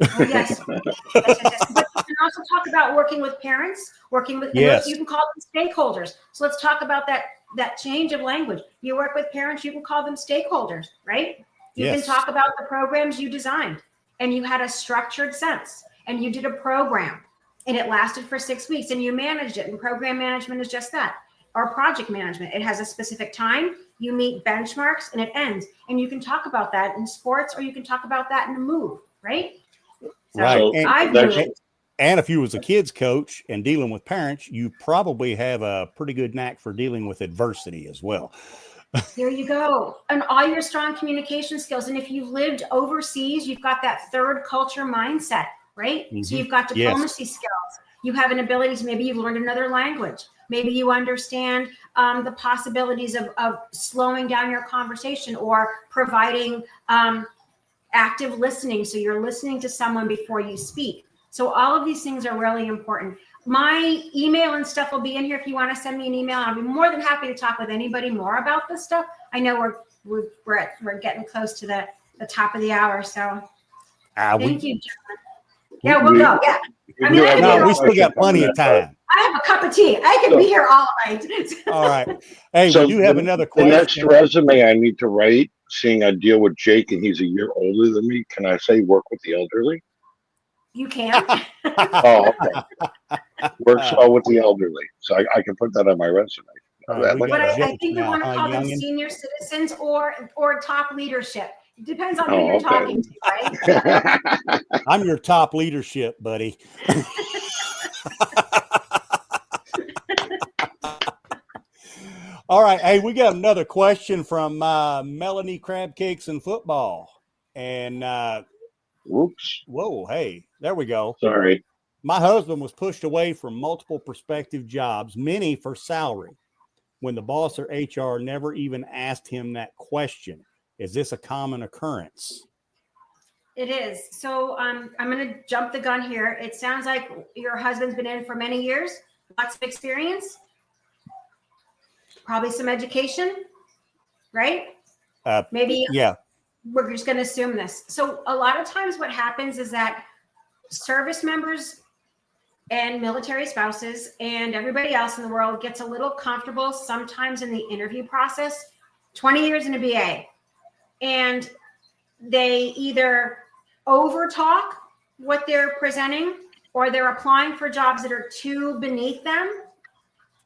Oh, yes. Yes. But you can also talk about working with parents, Yes. you can call them stakeholders. So let's talk about that change of language. You work with parents, you can call them stakeholders, right? You Yes. can talk about the programs you designed and you had a structured sense and you did a program and it lasted for 6 weeks and you managed it. And program management is just that. Or project management. It has a specific time. You meet benchmarks and it ends. And you can talk about that in sports or you can talk about that in a move, right? So right. And if you was a kids coach and dealing with parents, you probably have a pretty good knack for dealing with adversity as well. There you go. And all your strong communication skills. And if you've lived overseas, you've got that third culture mindset, right? Mm-hmm. So you've got diplomacy skills. You have an ability to, maybe you've learned another language. Maybe you understand the possibilities of slowing down your conversation or providing active listening. So you're listening to someone before you speak. So all of these things are really important. My email and stuff will be in here if you want to send me an email. I'll be more than happy to talk with anybody more about this stuff. I know we're getting close to the top of the hour. So thank you, John. Yeah, we'll go. Yeah. I mean, we still got plenty of time. I have a cup of tea. I can be here all night. All right. Hey, so we do have another question. The next resume I need to write, seeing I deal with Jake and he's a year older than me, can I say work with the elderly? You can. Oh, okay. Works well with the elderly. So I can put that on my resume. But I think you want to call them senior citizens or top leadership. It depends on who you're talking to, right? I'm your top leadership, buddy. All right. Hey, we got another question from Melanie Crab Cakes and Football. And whoops. Whoa, hey, there we go. Sorry. My husband was pushed away from multiple prospective jobs, many for salary, when the boss or HR never even asked him that question. Is this a common occurrence? It is. So I'm going to jump the gun here. It sounds like your husband's been in for many years, lots of experience, probably some education, right? Maybe. Yeah. We're just going to assume this. So a lot of times what happens is that service members and military spouses and everybody else in the world gets a little comfortable sometimes in the interview process, 20 years in a BA. And they either overtalk what they're presenting or they're applying for jobs that are too beneath them.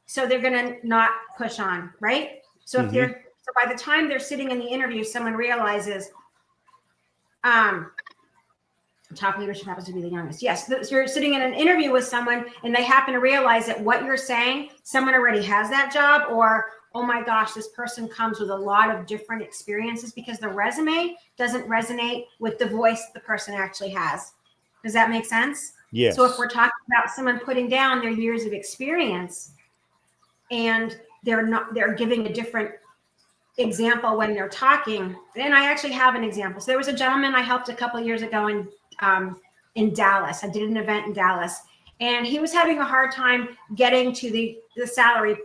So they're going to not push on, right? So if they're, so by the time they're sitting in the interview, someone realizes, top leadership happens to be the youngest. Yes. So you're sitting in an interview with someone and they happen to realize that what you're saying, someone already has that job, or, oh my gosh, this person comes with a lot of different experiences, because the resume doesn't resonate with the voice the person actually has. Does that make sense? Yes. So if we're talking about someone putting down their years of experience and they're giving a different example when they're talking, and I actually have an example. So there was a gentleman I helped a couple of years ago in Dallas. I did an event in Dallas, and he was having a hard time getting to the salary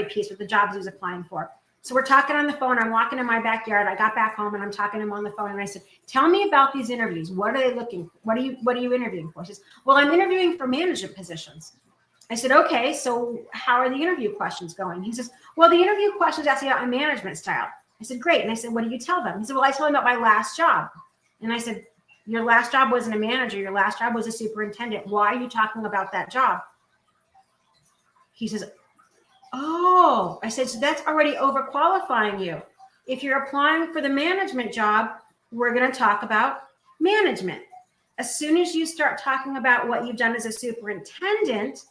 piece with the jobs he was applying for. So we're talking on the phone. I'm walking in my backyard. I got back home and I'm talking to him on the phone, and I said, "Tell me about these interviews. What are they looking for? What are you interviewing for?" He says, "Well, I'm interviewing for management positions." I said, "Okay, so how are the interview questions going?" He says, "Well, the interview questions ask about my management style." I said, "Great." And I said, "What do you tell them?" He said, "Well, I tell them about my last job." And I said, "Your last job wasn't a manager. Your last job was a superintendent. Why are you talking about that job?" He says, "Oh," I said, "so that's already overqualifying you. If you're applying for the management job, we're going to talk about management. As soon as you start talking about what you've done as a superintendent,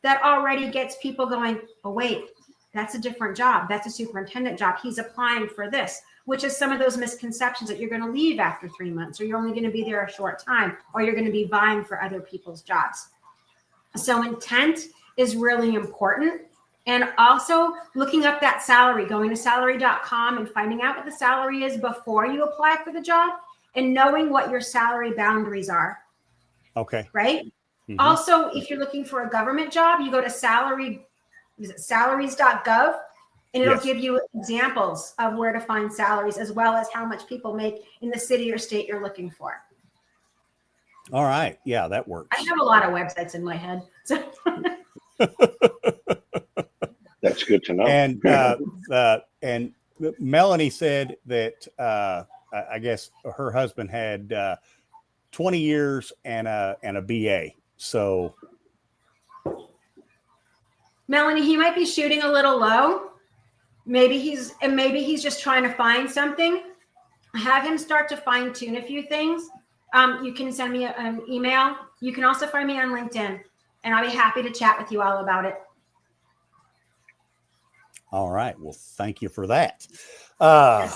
that already gets people going, oh, wait, that's a different job. That's a superintendent job. He's applying for this," which is some of those misconceptions that you're going to leave after 3 months, or you're only going to be there a short time, or you're going to be vying for other people's jobs. So intent is really important. And also looking up that salary, going to salary.com and finding out what the salary is before you apply for the job, and knowing what your salary boundaries are. Okay. Right? Mm-hmm. Also, if you're looking for a government job, you go to salary.gov is it salaries.gov? And it'll Yes. give you examples of where to find salaries as well as how much people make in the city or state you're looking for. All right. Yeah, that works. I have a lot of websites in my head. So That's good to know. And Melanie said that I guess her husband had 20 years and a BA. So Melanie, he might be shooting a little low. Maybe he's just trying to find something. Have him start to fine tune a few things. You can send me an email. You can also find me on LinkedIn, and I'll be happy to chat with you all about it. all right. Well, thank you for that. I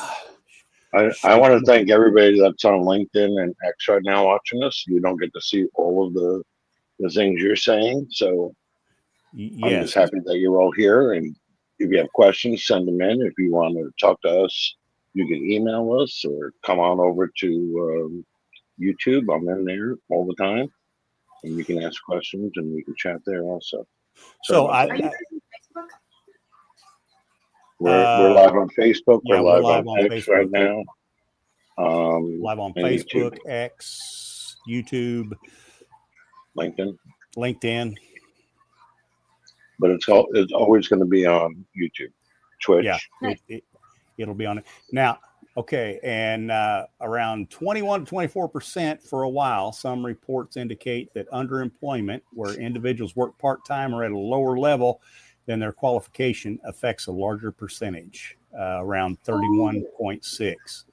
want to thank everybody that's on LinkedIn and X right now watching us. You don't get to see all of the things you're saying. So I'm Yes. just happy that you're all here. And if you have questions, send them in. If you want to talk to us, you can email us or come on over to YouTube. I'm in there all the time. And you can ask questions and we can chat there also. So Are you guys on Facebook? We're live on Facebook. Yeah, we're we're live on X Facebook right now. live on and Facebook, YouTube, X, YouTube, LinkedIn. But it's always going to be on YouTube, Twitch. Yeah, it'll be on it now. Okay, and around 21 to 24% for a while. Some reports indicate that underemployment, where individuals work part-time or at a lower level than their qualification, affects a larger percentage, around 31.6.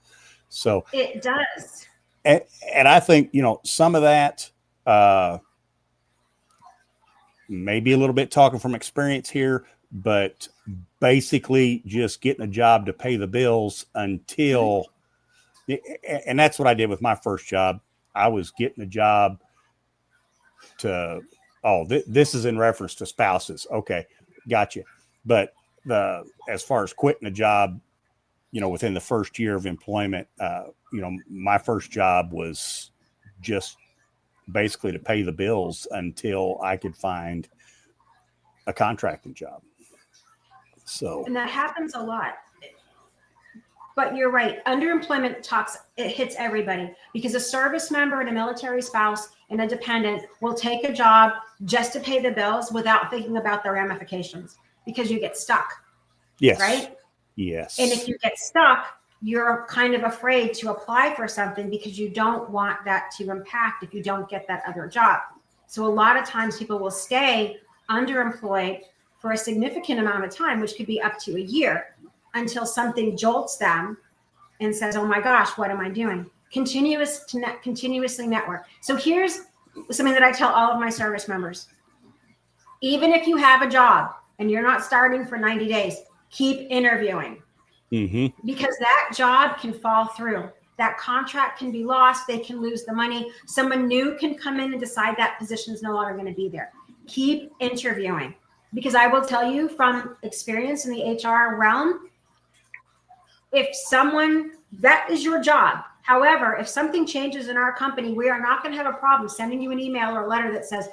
So It does. and I think, some of that maybe a little bit talking from experience here, but basically just getting a job to pay the bills until, and that's what I did with my first job. I was getting a job to, this is in reference to spouses. Okay. Gotcha. But as far as quitting a job, within the first year of employment, my first job was just basically to pay the bills until I could find a contracting job. So, And that happens a lot. But you're right. Underemployment it hits everybody because a service member and a military spouse and a dependent will take a job just to pay the bills without thinking about the ramifications because you get stuck. yes. Right? Yes. And if you get stuck, you're kind of afraid to apply for something because you don't want that to impact if you don't get that other job. So a lot of times people will stay underemployed for a significant amount of time, which could be up to a year, until something jolts them and says, oh my gosh, what am I doing? Continuously network. So here's something that I tell all of my service members. Even if you have a job and you're not starting for 90 days, keep interviewing. Mm-hmm. Because that job can fall through. That contract can be lost. They can lose the money. Someone new can come in and decide that position is no longer going to be there. Keep interviewing. Because I will tell you from experience in the HR realm, that is your job. However, if something changes in our company, we are not going to have a problem sending you an email or a letter that says,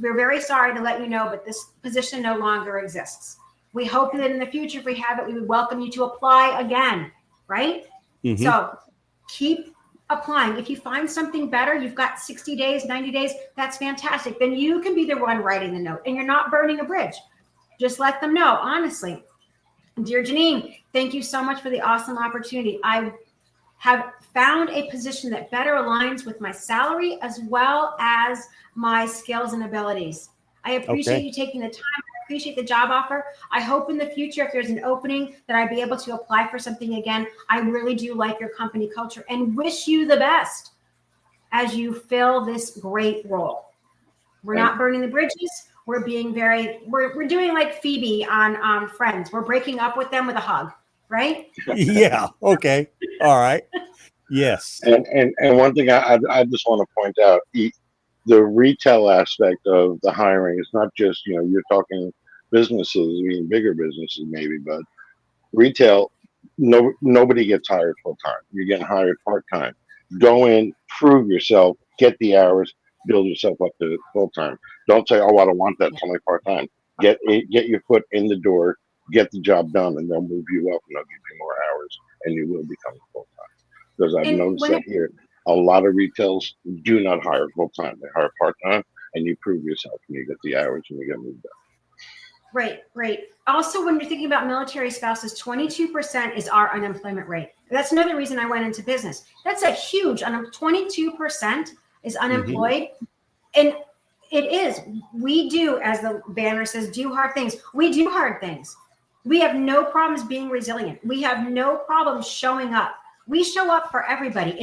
we're very sorry to let you know, but this position no longer exists. We hope that in the future, if we have it, we would welcome you to apply again, right? Mm-hmm. So keep applying. If you find something better, you've got 60 days, 90 days, that's fantastic. Then you can be the one writing the note and you're not burning a bridge. Just let them know, honestly. Dear Janine, thank you so much for the awesome opportunity. I have found a position that better aligns with my salary as well as my skills and abilities. I appreciate you taking the time. I appreciate the job offer. I hope in the future, if there's an opening, that I'd be able to apply for something again. I really do like your company culture and wish you the best as you fill this great role. We're not burning the bridges. We're being we're doing like Phoebe on Friends. We're breaking up with them with a hug, right? Yeah. Okay. All right. Yes. And one thing I just want to point out, the retail aspect of the hiring is not just, you're talking businesses, bigger businesses maybe, but retail, nobody gets hired full time. You're getting hired part time. Go in, prove yourself, get the hours, build yourself up to full time. Don't say, oh, I don't want that, it's only part time. Get your foot in the door, get the job done, and they'll move you up and they'll give you more hours, and you will become full time. Because I've And noticed when that here, a lot of retails do not hire full time; they hire part time, and you prove yourself, and you get the hours, and you get moved up. Right. Also, when you're thinking about military spouses, 22% is our unemployment rate. That's another reason I went into business. That's a huge 22% is unemployed. And it is. We do, as the banner says, do hard things. We do hard things. We have no problems being resilient. We have no problems showing up. We show up for everybody.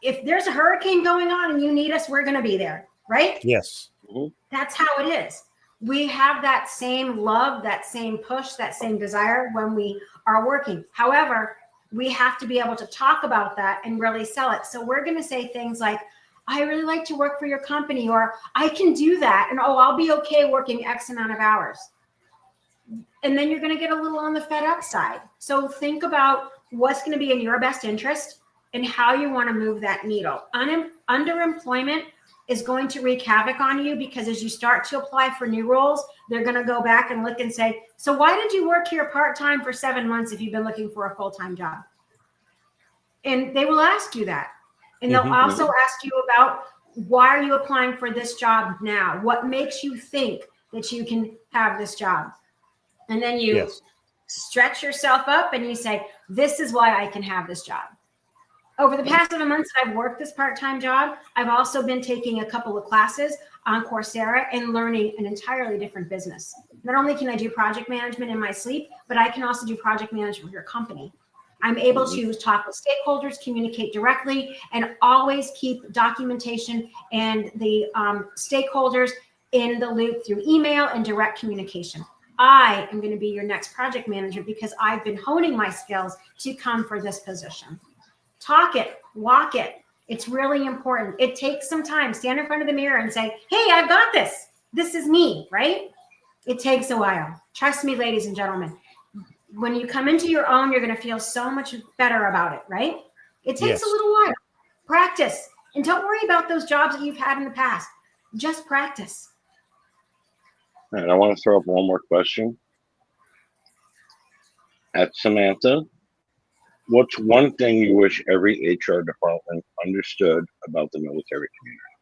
If there's a hurricane going on and you need us, we're going to be there, right? Yes. That's how it is. We have that same love, that same push, that same desire when we are working. However, we have to be able to talk about that and really sell it. So we're going to say things like, I really like to work for your company, or I can do that. And I'll be okay working X amount of hours. And then you're going to get a little on the fed up side. So think about what's going to be in your best interest and how you want to move that needle. Underemployment is going to wreak havoc on you, because as you start to apply for new roles, they're going to go back and look and say, so why did you work here part-time for 7 months if you've been looking for a full-time job? And they will ask you that. And they'll also ask you about, why are you applying for this job now? What makes you think that you can have this job? And then you stretch yourself up and you say, this is why I can have this job. Over the past 7 months that I've worked this part-time job, I've also been taking a couple of classes on Coursera and learning an entirely different business. Not only can I do project management in my sleep, but I can also do project management for your company. I'm able to talk with stakeholders, communicate directly, and always keep documentation and the stakeholders in the loop through email and direct communication. I am going to be your next project manager because I've been honing my skills to come for this position. Talk it, walk it. It's really important. It takes some time. Stand in front of the mirror and say, hey, I've got this. This is me, right? It takes a while. Trust me, ladies and gentlemen. When you come into your own, you're going to feel so much better about it, right? It takes a little while. Practice. And don't worry about those jobs that you've had in the past. Just practice. And I want to throw up one more question. At Samantha, what's one thing you wish every HR department understood about the military community?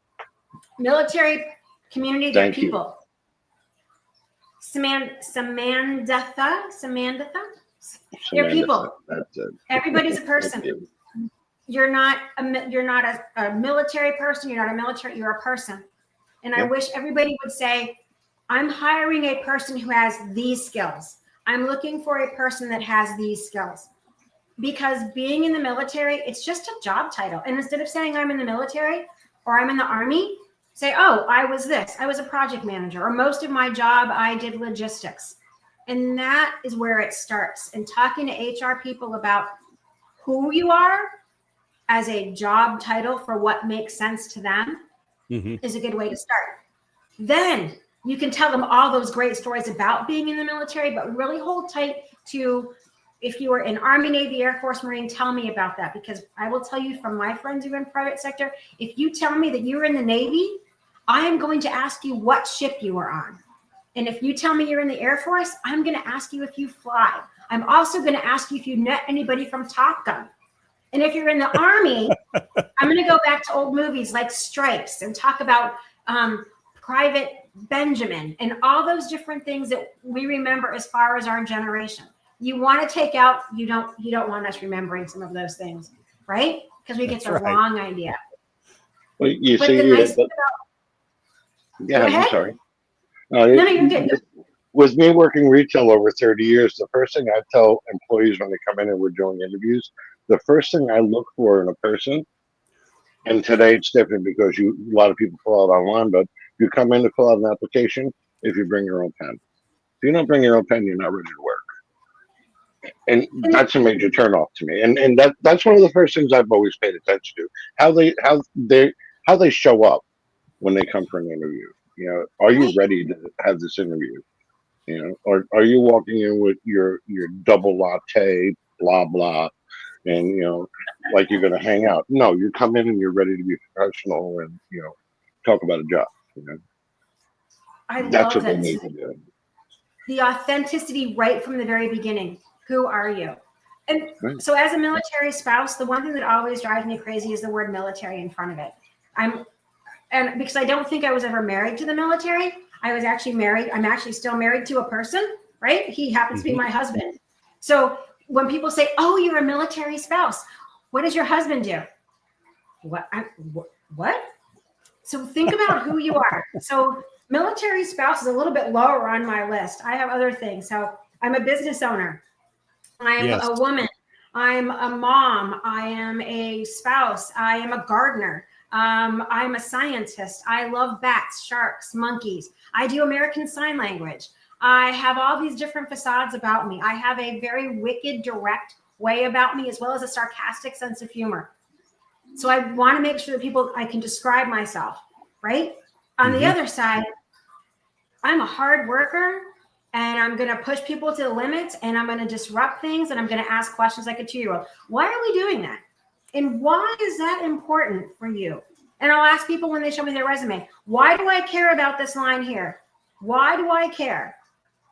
Military community, they're people. Samantha, they're people. That's it. Everybody's a person. You're not a military person. You're not a military. You're a person. And I wish everybody would say, I'm hiring a person who has these skills. I'm looking for a person that has these skills. Because being in the military, it's just a job title. And instead of saying I'm in the military or I'm in the Army, say, oh, I was this. I was a project manager, or most of my job, I did logistics. And that is where it starts. And talking to HR people about who you are as a job title for what makes sense to them is a good way to start. Then you can tell them all those great stories about being in the military, but really hold tight to, if you were in Army, Navy, Air Force, Marine, tell me about that. Because I will tell you from my friends who are in private sector, if you tell me that you were in the Navy, I am going to ask you what ship you were on. And if you tell me you're in the Air Force, I'm going to ask you if you fly. I'm also going to ask you if you met anybody from Top Gun. And if you're in the Army, I'm going to go back to old movies like Stripes and talk about Private Benjamin and all those different things that we remember as far as our generation. You want to take out, you don't want us remembering some of those things, right? Because we get the wrong idea. Well, you but see, the nice thing I'm sorry. No, you're good. With me working retail over 30 years, the first thing I tell employees when they come in and we're doing interviews, the first thing I look for in a person, and today it's different because a lot of people fill out online, but you come in to fill out an application if you bring your own pen. If you don't bring your own pen, you're not ready to work. And that's a major turnoff to me. And that's one of the first things I've always paid attention to. How they show up when they come for an interview. You know, are you ready to have this interview? You know, or are you walking in with your double latte, blah blah, and you know, like you're gonna hang out? No, you come in and you're ready to be professional and talk about a job. You know. I That's love what they that. need to do. The authenticity right from the very beginning. Who are you? And Right. so as a military spouse, the one thing that always drives me crazy is the word military in front of it. And because I don't think I was ever married to the military, I was actually married. I'm actually still married to a person, right? He happens to be my husband. So when people say, oh, you're a military spouse, what does your husband do? What? So think about who you are. So military spouse is a little bit lower on my list. I have other things. So I'm a business owner. I'm a woman. I'm a mom. I am a spouse. I am a gardener. I'm a scientist. I love bats, sharks, monkeys. I do American Sign Language. I have all these different facades about me. I have a very wicked, direct way about me, as well as a sarcastic sense of humor. So I want to make sure that I can describe myself, right? On the other side, I'm a hard worker, and I'm going to push people to the limits, and I'm going to disrupt things, and I'm going to ask questions like a 2-year-old. Why are we doing that? And why is that important for you? And I'll ask people when they show me their resume, why do I care about this line here? Why do I care?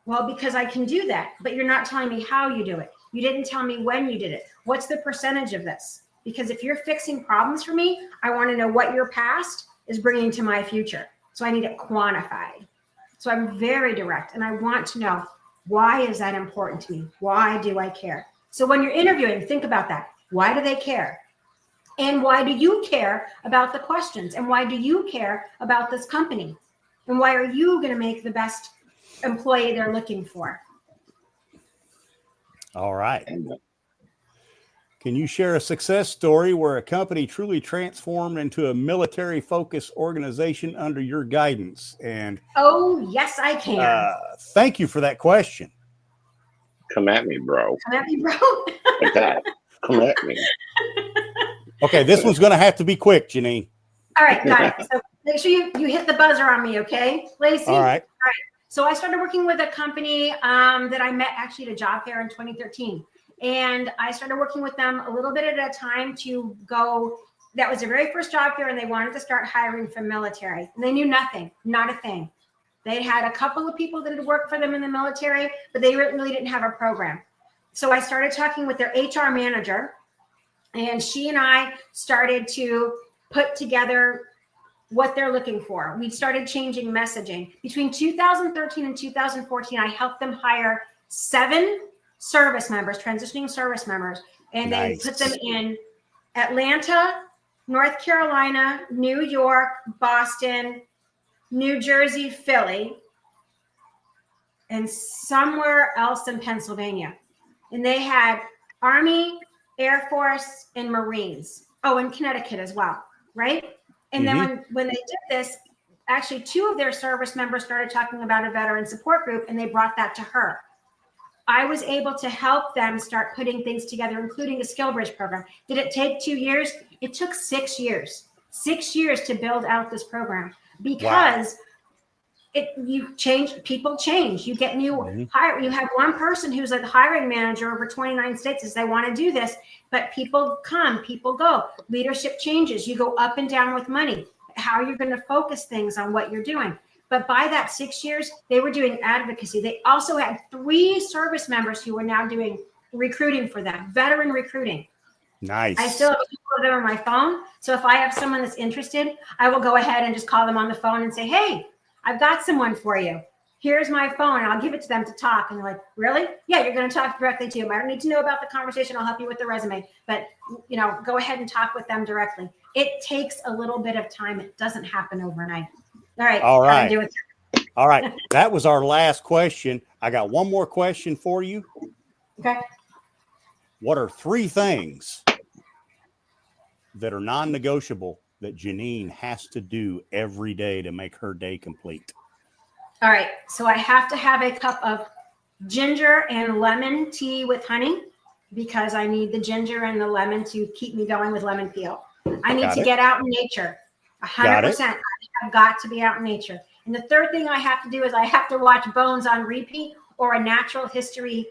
Well, because I can do that, but you're not telling me how you do it. You didn't tell me when you did it. What's the percentage of this? Because if you're fixing problems for me, I want to know what your past is bringing to my future. So I need it quantified. So I'm very direct, and I want to know, why is that important to me? Why do I care? So when you're interviewing, think about that. Why do they care? And why do you care about the questions? And why do you care about this company? And why are you going to make the best employee they're looking for? All right. Can you share a success story where a company truly transformed into a military-focused organization under your guidance? And oh, yes, I can. Thank you for that question. Come at me, bro. Come at me, bro. Like that. Come at me. Okay, this one's going to have to be quick, Janine. All right, got it. So make sure you hit the buzzer on me, okay, Lacey? All right. So I started working with a company that I met actually at a job fair in 2013. And I started working with them a little bit at a time to go. That was their very first job fair, and they wanted to start hiring from military. And they knew nothing, not a thing. They had a couple of people that had worked for them in the military, but they really didn't have a program. So I started talking with their HR manager, and she and I started to put together what they're looking for. We started changing messaging. Between 2013 and 2014, I helped them hire 7 service members, transitioning service members, and they put them in Atlanta, North Carolina, New York, Boston, New Jersey, Philly, and somewhere else in Pennsylvania. And they had Army, Air Force, and Marines. Oh, and Connecticut as well, right? And then when they did this, actually 2 of their service members started talking about a veteran support group, and they brought that to her. I was able to help them start putting things together, including a skill bridge program. Did it take 2 years? It took 6 years. 6 years to build out this program, because people change. You get new hire. You have one person who's a hiring manager over 29 states says they want to do this, but people come, people go. Leadership changes. You go up and down with money. How you're going to focus things on what you're doing. But by that 6 years, they were doing advocacy. They also had 3 service members who were now doing recruiting for them, veteran recruiting. Nice. I still have a couple of them on my phone. So if I have someone that's interested, I will go ahead and just call them on the phone and say, hey, I've got someone for you. Here's my phone, and I'll give it to them to talk. And they're like, really? Yeah, you're going to talk directly to them. I don't need to know about the conversation. I'll help you with the resume. But, go ahead and talk with them directly. It takes a little bit of time. It doesn't happen overnight. All right. All right. All right. That was our last question. I got one more question for you. Okay. What are 3 things that are non-negotiable that Janine has to do every day to make her day complete? All right. So I have to have a cup of ginger and lemon tea with honey, because I need the ginger and the lemon to keep me going with lemon peel. I need to get out in nature. 100%. I've got to be out in nature. And the third thing I have to do is I have to watch Bones on repeat, or a natural history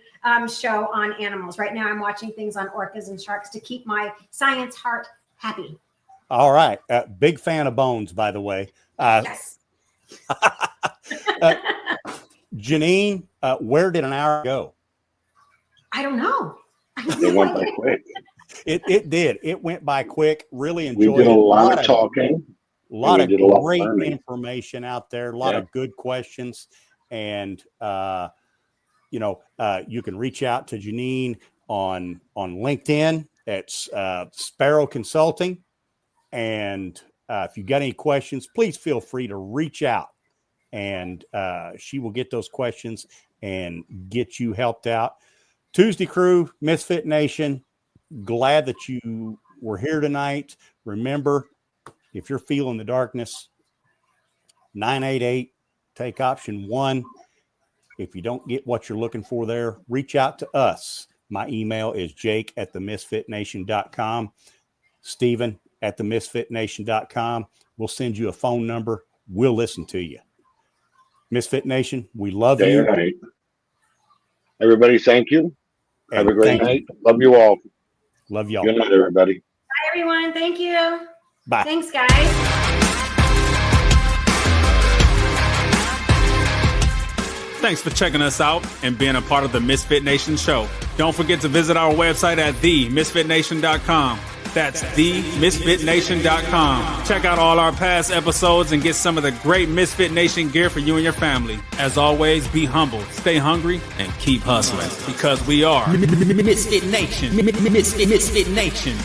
show on animals. Right now I'm watching things on orcas and sharks to keep my science heart happy. All right. Big fan of Bones, by the way. Yes. Janine, where did an hour go? I don't know. It went by quick. It did. It went by quick. Really We enjoyed did a it. lot of talking. A lot of did a lot of great learning. information out there. A lot of good questions. And, you can reach out to Janine on LinkedIn. It's Sparrow Consulting. And if you got any questions, please feel free to reach out. And she will get those questions and get you helped out. ToosDay Crue, Misfit Nation, glad that you were here tonight. Remember, if you're feeling the darkness, 988, take option 1. If you don't get what you're looking for there, reach out to us. My email is jake@themisfitnation.com, Stephen@themisfitnation.com. We'll send you a phone number. We'll listen to you. Misfit Nation, we love Day you. or night. Everybody, thank you. Have a great night. Love you all. Love y'all. Good night, everybody. Bye, everyone. Thank you. Bye. Thanks, guys. Thanks for checking us out and being a part of the Misfit Nation show. Don't forget to visit our website at themisfitnation.com. That's themisfitnation.com. Check out all our past episodes and get some of the great Misfit Nation gear for you and your family. As always, be humble, stay hungry, and keep hustling because we are Misfit Nation. Misfit Nation.